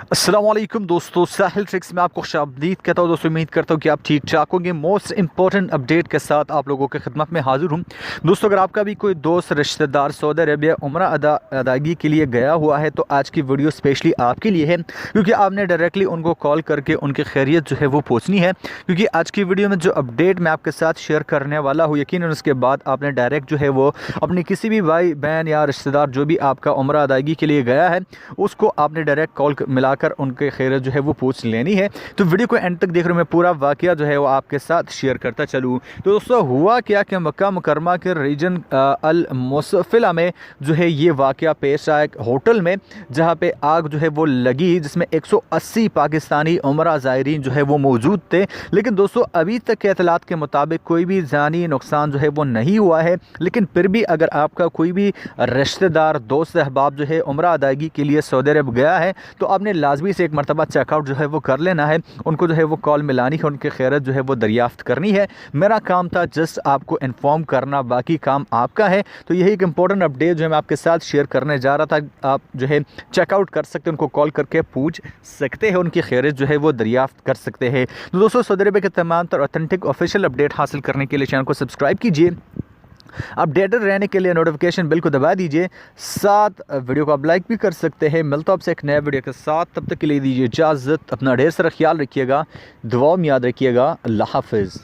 अस्सलाम वालेकुम दोस्तों, साहिल ट्रिक्स में आपको खुशामदीद कहता हूँ। दोस्तों उम्मीद करता हूँ कि आप ठीक ठाक होंगे। मोस्ट इंपॉर्टेंट अपडेट के साथ आप लोगों के खिदमत में हाजिर हूँ। दोस्तों, अगर आपका भी कोई दोस्त रिश्तेदार सऊदी अरबिया उम्रा अदायगी के लिए गया हुआ है तो आज की वीडियो स्पेशली आपके लिए है, क्योंकि आपने डायरेक्टली उनको कॉल करके उनकी खैरियत जो है वो पूछनी है। क्योंकि आज की वीडियो में जो अपडेट मैं आपके साथ शेयर करने वाला हूँ, यकीनन उसके बाद आपने डायरेक्ट जो है वो अपने किसी भी भाई बहन या रिश्तेदार जो भी आपका उम्रा अदायगी के लिए गया है उसको आपने डायरेक्ट कॉल मिलाकर उनके खैरियत जो है वो पूछ लेनी है। तो वीडियो को एंड तक देख रहे हो, मैं पूरा वाकया जो है वो आपके साथ शेयर करता चलूँ। तो दोस्तों हुआ क्या कि मक्का मुकरमा के रीजन अल मुसफिला में जो है ये वाकया पेश आया, एक होटल में जहाँ पे आग जो है वो लगी, जिसमें 180 पाकिस्तानी उमरा ज़ायरीन जो है वो मौजूद थे। लेकिन दोस्तों अभी तक के इतलात के मुताबिक कोई भी जानी नुकसान जो है वो नहीं हुआ है। लेकिन फिर भी अगर आपका कोई भी रिश्तेदार दोस्त अहबाब जो है उमरा अदायगी के लिए सऊदी अरब गया है तो आपने लाजमी से एक मरतबा चेकआउट जो है वो कर लेना है। उनको जो है वो कॉल मिलानी है, उनकी खैरियत जो है वो दरियाफ्त करनी है। मेरा काम था जस्ट आपको इन्फॉर्म करना, बाकी काम आपका है। तो यही एक इंपॉर्टेंट अपडेट जो है मैं आपके साथ शेयर करने जा रहा था। आप जो है चेकआउट कर सकते हैं, उनको कॉल करके पूछ सकते हैं, उनकी खैरियत जो है वो दरियाफ्त कर सकते हैं। तो दोस्तों सऊदी अरब के तमाम तर ऑथेंटिक ऑफिशियल अपडेट हासिल करने के लिए चैनल को सब्सक्राइब कीजिए। अपडेटेड रहने के लिए नोटिफिकेशन बिल को दबा दीजिए। साथ वीडियो को आप लाइक भी कर सकते हैं। मिलता हूं आपसे एक नए वीडियो के साथ, तब तक के लिए दीजिए इजाज़त। अपना ढेर सारा ख्याल रखिएगा, दुआओं में याद रखिएगा। अल्लाह हाफिज़।